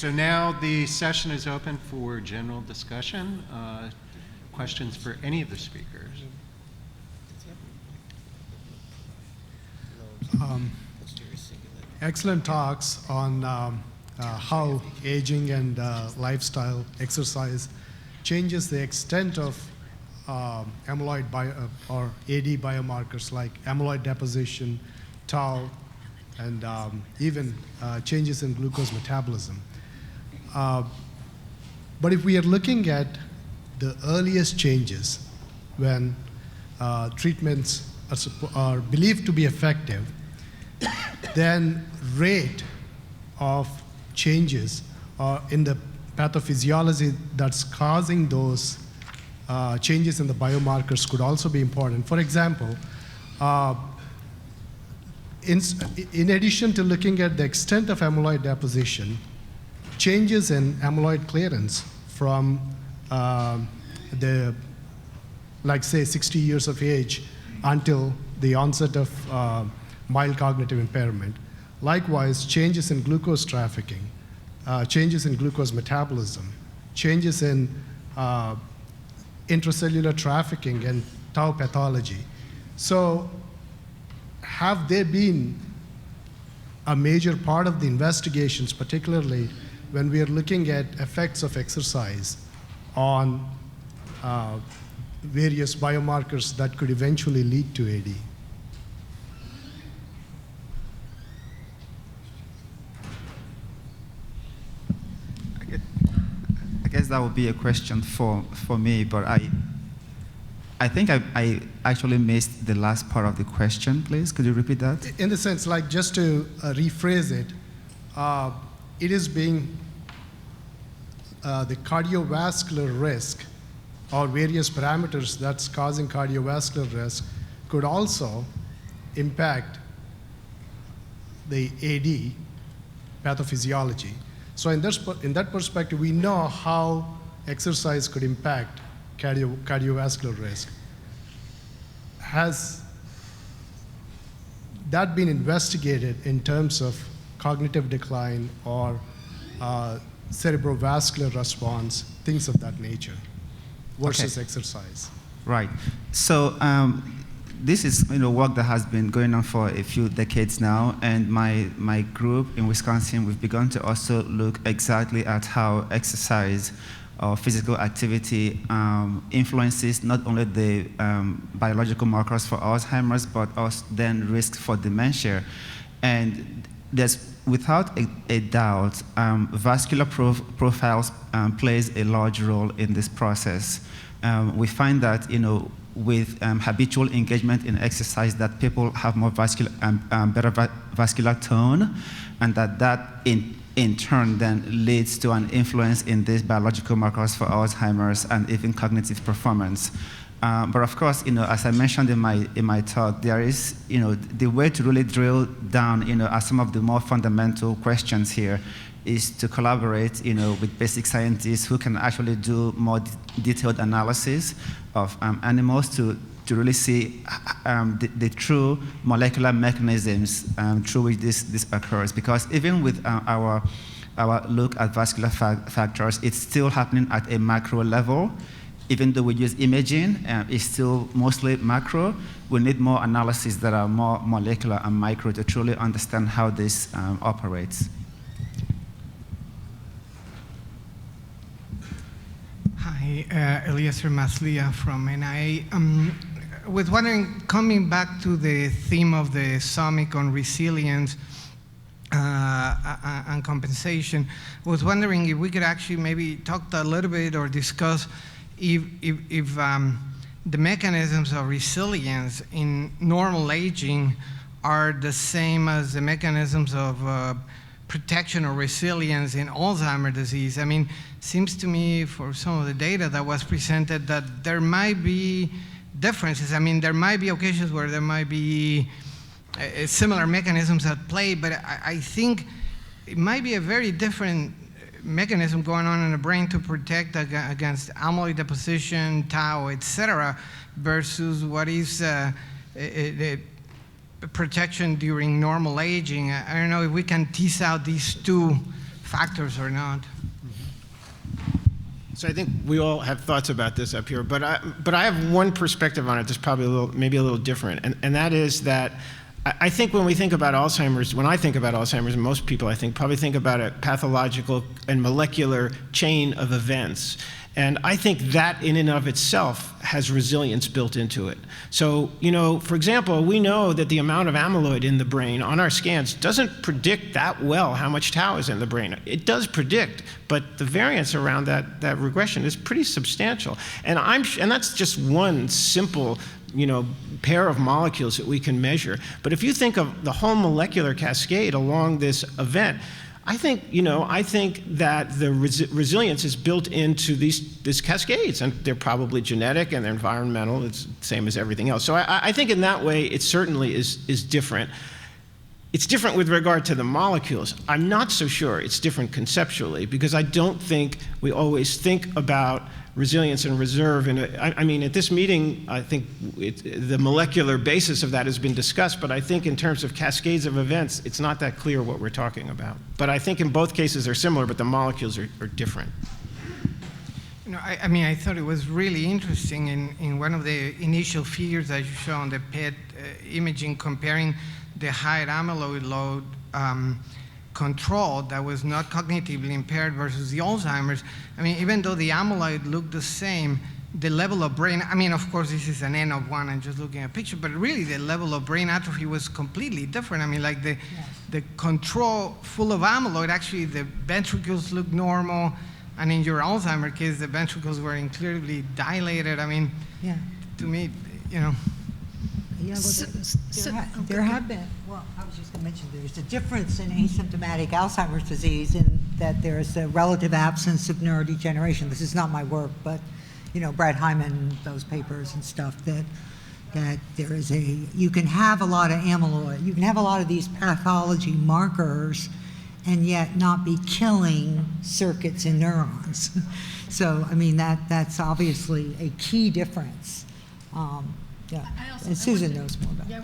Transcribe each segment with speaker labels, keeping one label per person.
Speaker 1: So now the session is open for general discussion. Questions for any of the speakers?
Speaker 2: Excellent talks on how aging and lifestyle, exercise changes the extent of amyloid or AD biomarkers like amyloid deposition, tau, and even changes in glucose metabolism. But if we are looking at the earliest changes when treatments are believed to be effective, then rate of changes in the pathophysiology that's causing those changes in the biomarkers could also be important. For example, in addition to looking at the extent of amyloid deposition, changes in amyloid clearance from like say 60 years of age until the onset of mild cognitive impairment. Likewise, changes in glucose trafficking, changes in glucose metabolism, changes in intracellular trafficking and tau pathology. So have they been a major part of the investigations, particularly when we are looking at effects of exercise on various biomarkers that could eventually lead to AD?
Speaker 3: I guess that would be a question for me, but I think I actually missed the last part of the question. Please, could you repeat that?
Speaker 2: In the sense, like just to rephrase it, it is being the cardiovascular risk or various parameters that's causing cardiovascular risk could also impact the AD pathophysiology. So in that perspective, we know how exercise could impact cardiovascular risk. Has that been investigated in terms of cognitive decline or cerebrovascular response, things of that nature, versus exercise?
Speaker 3: Right. So this is work that has been going on for a few decades now, and my group in Wisconsin, we've begun to also look exactly at how exercise or physical activity influences not only the biological markers for Alzheimer's, but also then risk for dementia. And there's, without a doubt, vascular profiles plays a large role in this process. We find that, with habitual engagement in exercise, that people have more better vascular tone, and that in turn then leads to an influence in these biological markers for Alzheimer's and even cognitive performance. But of course, as I mentioned in my talk, there is, the way to really drill down, at some of the more fundamental questions here is to collaborate, with basic scientists who can actually do more detailed analysis of animals to really see the true molecular mechanisms through which this occurs. Because even with our look at vascular factors, it's still happening at a macro level. Even though we use imaging, it's still mostly macro. We need more analysis that are more molecular and micro to truly understand how this operates.
Speaker 4: Hi, Eliezer Maslia from NIA. I was wondering, coming back to the theme of the summit on resilience and compensation, I was wondering if we could actually maybe talk a little bit or discuss if the mechanisms of resilience in normal aging are the same as the mechanisms of protection or resilience in Alzheimer's disease. I mean, seems to me for some of the data that was presented that there might be differences. I mean, there might be occasions where there might be similar mechanisms at play, but I think it might be a very different mechanism going on in the brain to protect against amyloid deposition, tau, etc., versus what is the protection during normal aging. I don't know if we can tease out these two factors or not.
Speaker 5: So I think we all have thoughts about this up here, but I have one perspective on it that's probably maybe a little different, and that is that I think when we think about Alzheimer's, when I think about Alzheimer's, and most people I think probably think about a pathological and molecular chain of events. And I think that in and of itself has resilience built into it. So, for example, we know that the amount of amyloid in the brain on our scans doesn't predict that well how much tau is in the brain. It does predict, but the variance around that regression is pretty substantial. And that's just one simple pair of molecules that we can measure. But if you think of the whole molecular cascade along this event, I think that the resilience is built into these cascades, and they're probably genetic and they're environmental. It's the same as everything else. So I think in that way, it certainly is different. It's different with regard to the molecules. I'm not so sure it's different conceptually, because I don't think we always think about resilience and reserve. And I mean, at this meeting, I think the molecular basis of that has been discussed, but I think in terms of cascades of events, it's not that clear what we're talking about. But I think in both cases they're similar, but the molecules are different.
Speaker 4: I thought it was really interesting in one of the initial figures that you show on the PET imaging, comparing the high amyloid load control that was not cognitively impaired versus the Alzheimer's. I mean, even though the amyloid looked the same, the level of brain, of course, this is an N of 1, I'm just looking at a picture, but really the level of brain atrophy was completely different. The control full of amyloid, actually the ventricles looked normal, and in your Alzheimer's case, the ventricles were incredibly dilated. To me,
Speaker 6: there have been, well, I was just going to mention there's a difference in asymptomatic Alzheimer's disease in that there's a relative absence of neurodegeneration. This is not my work, but, Brad Hyman, those papers and stuff, that there is you can have a lot of amyloid, you can have a lot of these pathology markers and yet not be killing circuits in neurons. So, that's obviously a key difference. Yeah, and Susan knows more about it.
Speaker 7: Yeah,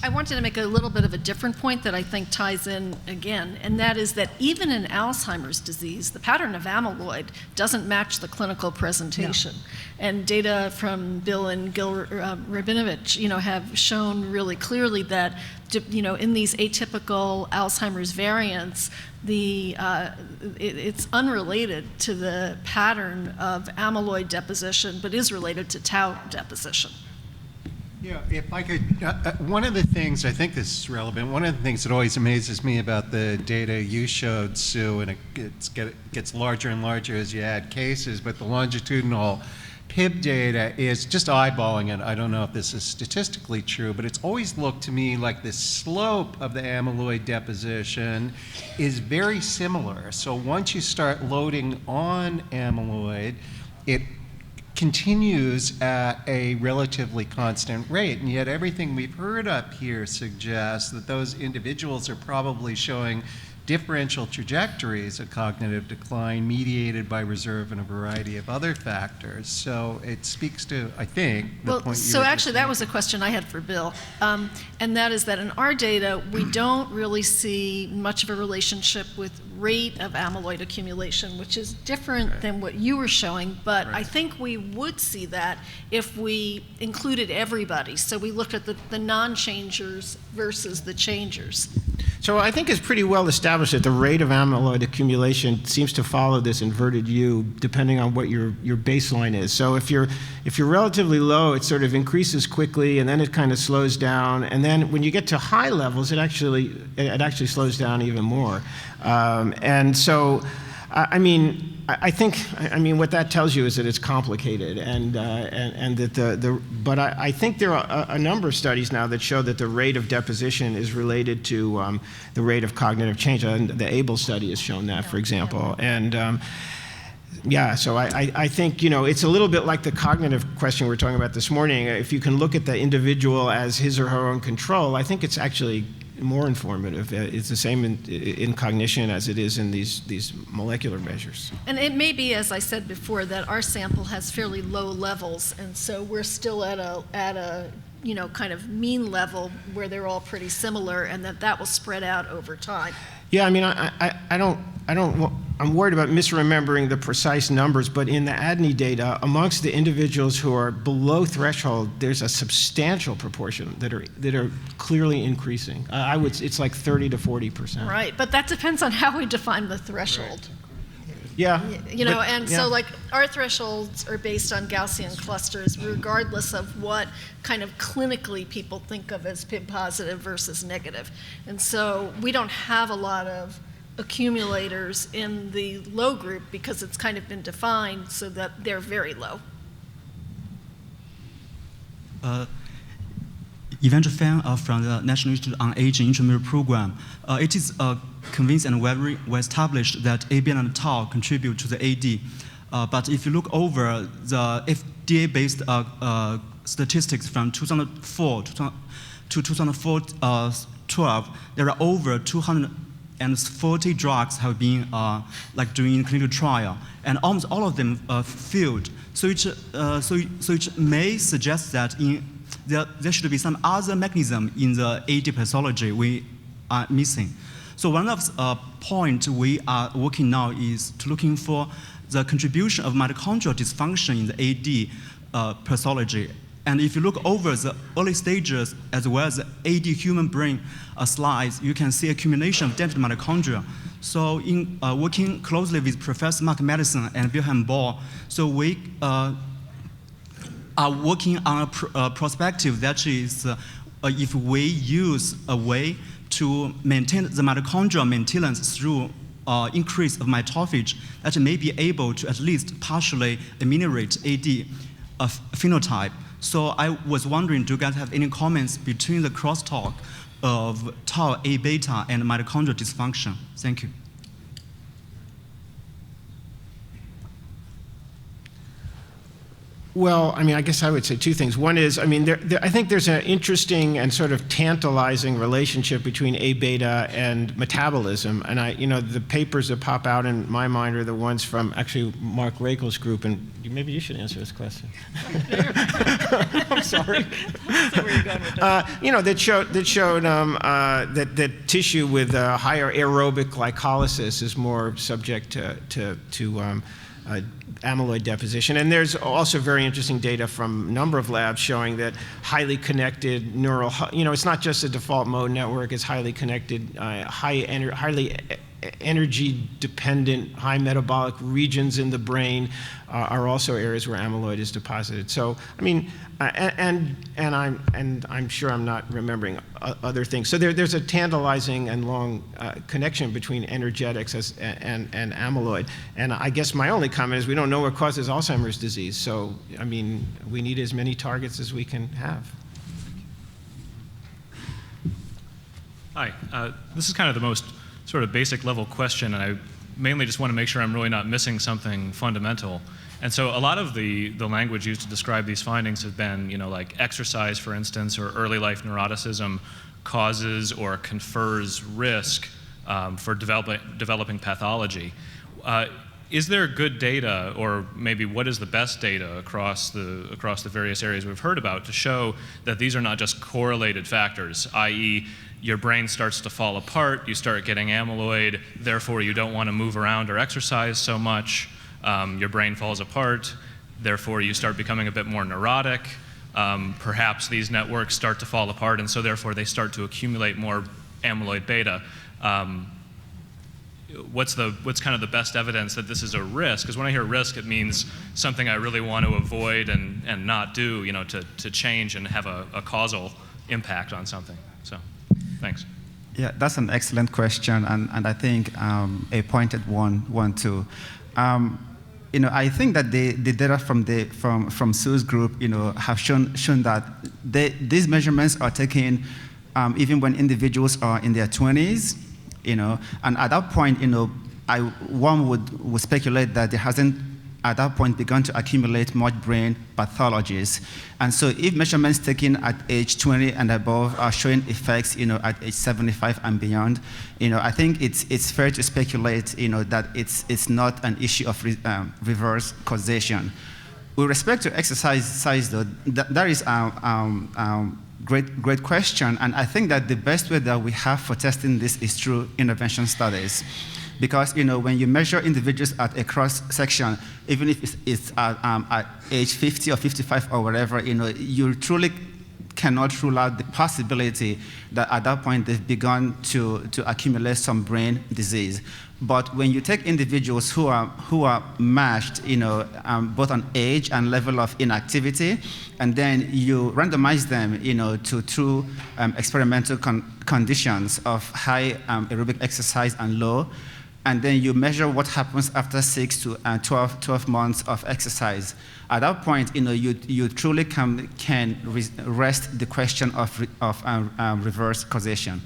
Speaker 7: I wanted to make a little bit of a different point that I think ties in again, and that is that even in Alzheimer's disease, the pattern of amyloid doesn't match the clinical presentation. No. And data from Bill and Gil Rabinovich, have shown really clearly that, in these atypical Alzheimer's variants, it's unrelated to the pattern of amyloid deposition, but is related to tau deposition.
Speaker 1: Yeah, if I could, one of the things, I think this is relevant, one of the things that always amazes me about the data you showed, Sue, and it gets larger and larger as you add cases, but the longitudinal PIB data is just eyeballing it. I don't know if this is statistically true, but it's always looked to me like the slope of the amyloid deposition is very similar. So once you start loading on amyloid, it continues at a relatively constant rate, and yet everything we've heard up here suggests that those individuals are probably showing differential trajectories of cognitive decline mediated by reserve and a variety of other factors. So it speaks to, I think, the point you were
Speaker 7: so actually that
Speaker 1: making.
Speaker 7: was a question I had for Bill, and that is that in our data, we don't really see much of a relationship with rate of amyloid accumulation, which is different than what you were showing, but I think we would see that if we included everybody. So we looked at the non-changers versus the changers.
Speaker 5: So I think it's pretty well established that the rate of amyloid accumulation seems to follow this inverted U depending on what your baseline is. So if you're relatively low, it sort of increases quickly and then it kind of slows down, and then when you get to high levels, it actually slows down even more. And so, I think what that tells you is that it's complicated, and that but I think there are a number of studies now that show that the rate of deposition is related to the rate of cognitive change. The ABLE study has shown that, for example, and. So I think, it's a little bit like the cognitive question we were talking about this morning. If you can look at the individual as his or her own control, I think it's actually more informative. It's the same in cognition as it is in these molecular measures.
Speaker 7: And it may be, as I said before, that our sample has fairly low levels, and so we're still at a kind of mean level where they're all pretty similar, and that will spread out over time.
Speaker 5: Yeah, I mean, I'm worried about misremembering the precise numbers, but in the ADNI data, amongst the individuals who are below threshold, there's a substantial proportion that are clearly increasing. It's like 30 to 40%.
Speaker 7: Right, but that depends on how we define the threshold.
Speaker 5: Yeah.
Speaker 7: So like our thresholds are based on Gaussian clusters, regardless of what kind of clinically people think of as PIB positive versus negative. And so we don't have a lot of accumulators in the low group because it's kind of been defined so that they're very low.
Speaker 8: Eventual fan from the National Institute on Aging Intramural Program. It is convinced and well established that ABN and tau contribute to the AD. But if you look over the FDA-based statistics from 2004 to 2012, there are over 240 drugs have been doing clinical trial, and almost all of them failed. So it may suggest that there should be some other mechanism in the AD pathology we are missing. So one of the points we are working now is to looking for the contribution of mitochondrial dysfunction in the AD pathology. And if you look over the early stages as well as the AD human brain slides, you can see accumulation of dentate mitochondria. So in working closely with Professor Mark Madison and Wilhelm Ball, so we are working on a perspective that is if we use a way to maintain the mitochondrial maintenance through increase of mitophagy, that may be able to at least partially ameliorate AD phenotype. So I was wondering, do you guys have any comments between the crosstalk of tau A beta and mitochondrial dysfunction? Thank you.
Speaker 5: Well, I mean, I guess I would say two things. One is, I mean, I think there's an interesting and sort of tantalizing relationship between A beta and metabolism. And the papers that pop out in my mind are the ones from actually Mark Rakel's group. And maybe you should answer this question. I'm sorry.
Speaker 7: So where are you going with that?
Speaker 5: That showed that tissue with higher aerobic glycolysis is more subject to amyloid deposition. And there's also very interesting data from a number of labs showing that highly connected neural, it's not just a default mode network, it's highly connected, highly energy dependent, high metabolic regions in the brain are also areas where amyloid is deposited. So, I mean, and I'm sure I'm not remembering other things. So there's a tantalizing and long connection between energetics and amyloid. And I guess my only comment is we don't know what causes Alzheimer's disease. So, I mean, we need as many targets as we can have.
Speaker 9: Hi, this is kind of the most sort of basic level question, and I mainly just want to make sure I'm really not missing something fundamental. And so a lot of the language used to describe these findings have been, like exercise, for instance, or early life neuroticism causes or confers risk for developing pathology. Is there good data, or maybe what is the best data across the various areas we've heard about to show that these are not just correlated factors, i.e., your brain starts to fall apart, you start getting amyloid, therefore you don't want to move around or exercise so much, your brain falls apart, therefore you start becoming a bit more neurotic, perhaps these networks start to fall apart and so therefore they start to accumulate more amyloid beta. What's kind of the best evidence that this is a risk? Because when I hear risk, it means something I really want to avoid and not do, to change and have a causal impact on something. So, thanks.
Speaker 3: Yeah, that's an excellent question, and I think a pointed one too. I think that the data from Sue's group, have shown that these measurements are taken even when individuals are in their 20s. And at that point, one would speculate that there hasn't, at that point, begun to accumulate much brain pathologies. And so if measurements taken at age 20 and above are showing effects, at age 75 and beyond, I think it's fair to speculate, that it's not an issue of reverse causation. With respect to exercise size, though, there is Great question. And I think that the best way that we have for testing this is through intervention studies. Because when you measure individuals at a cross section, even if it's at age 50 or 55 or whatever, you truly cannot rule out the possibility that at that point they've begun to accumulate some brain disease. But when you take individuals who are matched, both on age and level of inactivity, and then you randomize them, to two experimental conditions of high aerobic exercise and low, and then you measure what happens after 6 to 12 months of exercise. At that point, you truly can rest the question of reverse causation.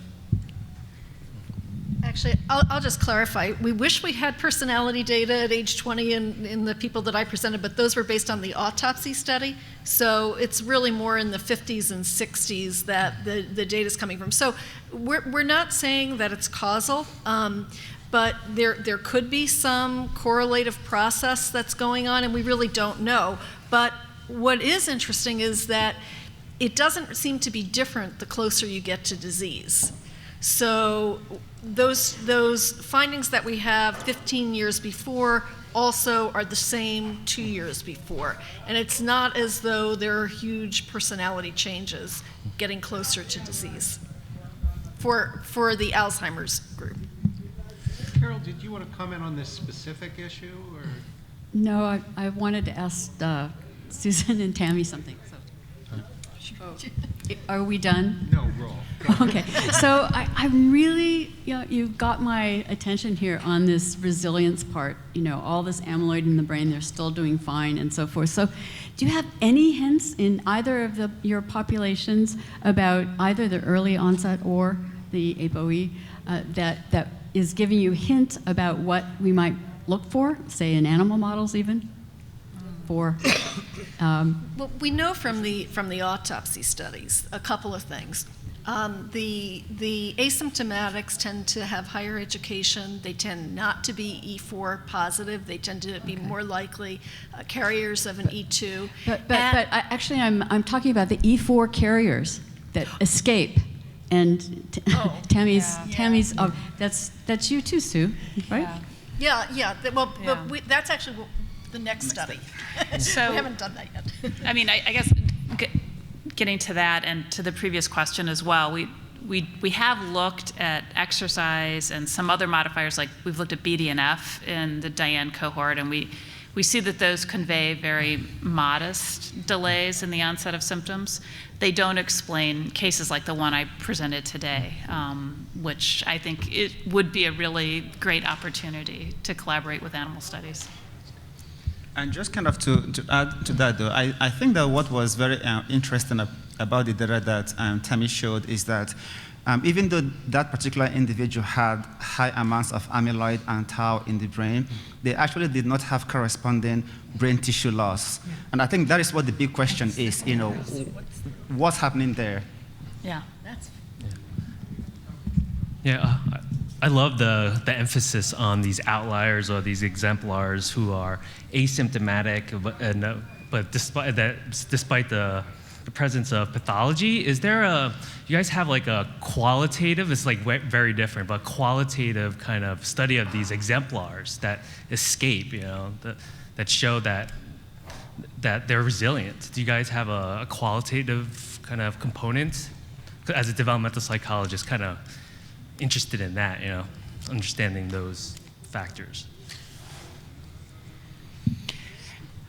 Speaker 7: Actually, I'll just clarify. We wish we had personality data at age 20 in the people that I presented, but those were based on the autopsy study. So it's really more in the 50s and 60s that the data is coming from. So we're not saying that it's causal, but there could be some correlative process that's going on, and we really don't know. But what is interesting is that it doesn't seem to be different the closer you get to disease. So those findings that we have 15 years before also are the same 2 years before. And it's not as though there are huge personality changes getting closer to disease for the Alzheimer's group.
Speaker 1: Carol, did you want to comment on this specific issue? Or?
Speaker 10: No, I wanted to ask Susan and Tammie something. So. Are we done?
Speaker 1: No, roll.
Speaker 10: Okay, so I'm really, you've got my attention here on this resilience part, all this amyloid in the brain, they're still doing fine and so forth. So do you have any hints in either of your populations about either the early onset or the APOE that is giving you hints about what we might look for, say in animal models even? Well,
Speaker 7: we know from the autopsy studies a couple of things. The asymptomatics tend to have higher education. They tend not to be E4 positive. They tend to be more likely carriers of an E2.
Speaker 10: But actually, I'm talking about the E4 carriers that escape. And Tammie's. That's you too, Sue, right?
Speaker 7: Yeah. But that's actually the next study.
Speaker 11: So
Speaker 7: we haven't done that yet.
Speaker 11: I mean, I guess getting to that and to the previous question as well, we have looked at exercise and some other modifiers, like we've looked at BDNF in the Diane cohort, and we see that those convey very modest delays in the onset of symptoms. They don't explain cases like the one I presented today, which I think it would be a really great opportunity to collaborate with animal studies.
Speaker 3: And just kind of to add to that, though, I think that what was very interesting about the data that Tammie showed is that even though that particular individual had high amounts of amyloid and tau in the brain, they actually did not have corresponding brain tissue loss. Yeah. And I think that is what the big question is, what's happening there?
Speaker 11: Yeah.
Speaker 12: I love the emphasis on these outliers or these exemplars who are asymptomatic, but despite the presence of pathology, is there you guys have like a qualitative, it's like very different, but qualitative kind of study of these exemplars that escape, that show that they're resilient? Do you guys have a qualitative kind of component? As a developmental psychologist, kind of interested in that, understanding those factors.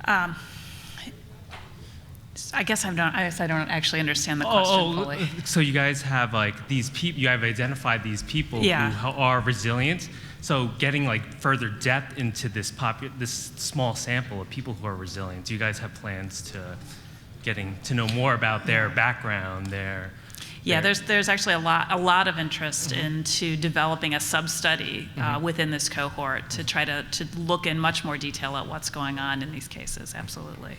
Speaker 11: I guess I don't actually understand the question fully.
Speaker 12: So you guys have like these people, you have identified these people who are resilient. So getting like further depth into this small sample of people who are resilient, do you guys have plans to getting to know more about their background, there's actually a lot of interest into developing a sub-study within this cohort to try to look in much more detail at what's going on in these cases. Absolutely.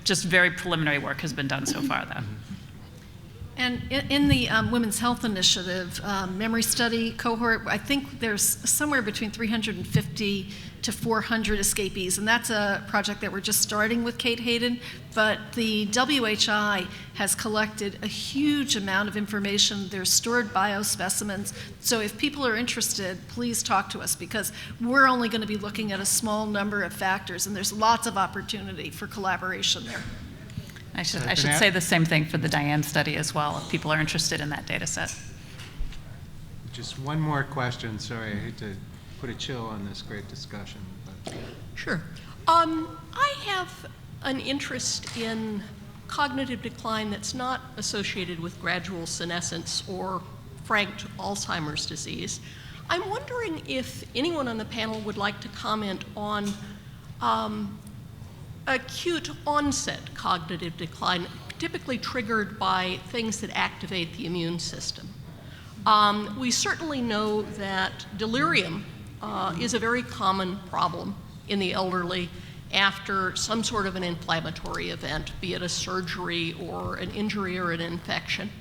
Speaker 12: Just very preliminary work has been done so far, though.
Speaker 7: And in the Women's Health Initiative memory study cohort, I think there's somewhere between 350 to 400 escapees, and that's a project that we're just starting with Kate Hayden, but the WHI has collected a huge amount of information. There's stored biospecimens, so if people are interested, please talk to us, because we're only going to be looking at a small number of factors, and there's lots of opportunity for collaboration there.
Speaker 11: I should say the same thing for the Diane study as well, if people are interested in that data set.
Speaker 1: Just one more question. Sorry, I hate to put a chill on this great discussion. But.
Speaker 13: Sure. I have an interest in cognitive decline that's not associated with gradual senescence or frank Alzheimer's disease. I'm wondering if anyone on the panel would like to comment on acute onset cognitive decline, typically triggered by things that activate the immune system. We certainly know that delirium is a very common problem in the elderly after some sort of an inflammatory event, be it a surgery or an injury or an infection.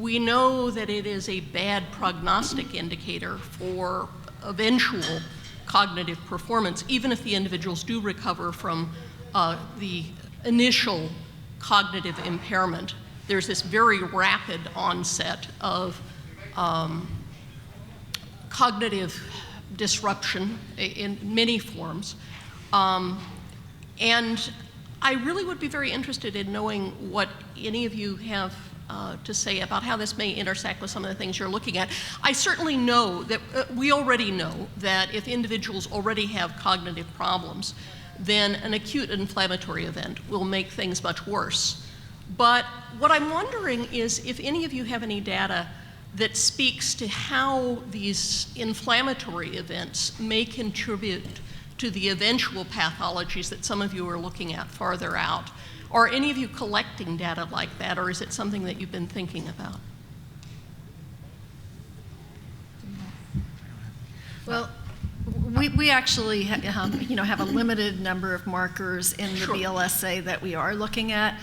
Speaker 13: We know that it is a bad prognostic indicator for eventual cognitive performance, even if the individuals do recover from the initial cognitive impairment. There's this very rapid onset of cognitive disruption in many forms. And I really would be very interested in knowing what any of you have to say about how this may intersect with some of the things you're looking at. I certainly know that we already know that if individuals already have cognitive problems, then an acute inflammatory event will make things much worse. But what I'm wondering is if any of you have any data that speaks to how these inflammatory events may contribute to the eventual pathologies that some of you are looking at farther out. Are any of you collecting data like that, or is it something that you've been thinking about?
Speaker 7: Well, we actually have a limited number of markers in the BLSA that we are looking at,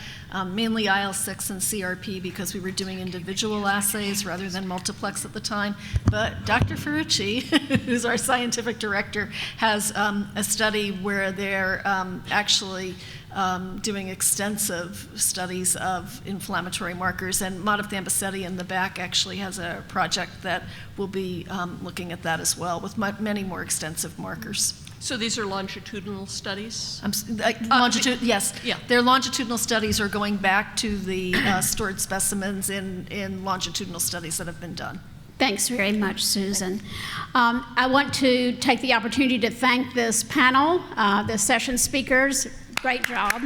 Speaker 7: mainly IL-6 and CRP, because we were doing individual assays rather than multiplex at the time. But Dr. Ferrucci, who's our scientific director, has a study where they're actually doing extensive studies of inflammatory markers, and Madhav Dambasetti in the back actually has a project that will be looking at that as well, with many more extensive markers.
Speaker 13: So these are longitudinal studies?
Speaker 7: Yes.
Speaker 13: Yeah.
Speaker 7: Their longitudinal studies are going back to the stored specimens in longitudinal studies that have been done.
Speaker 14: Thanks very much, Susan. I want to take the opportunity to thank this panel, the session speakers. Great job.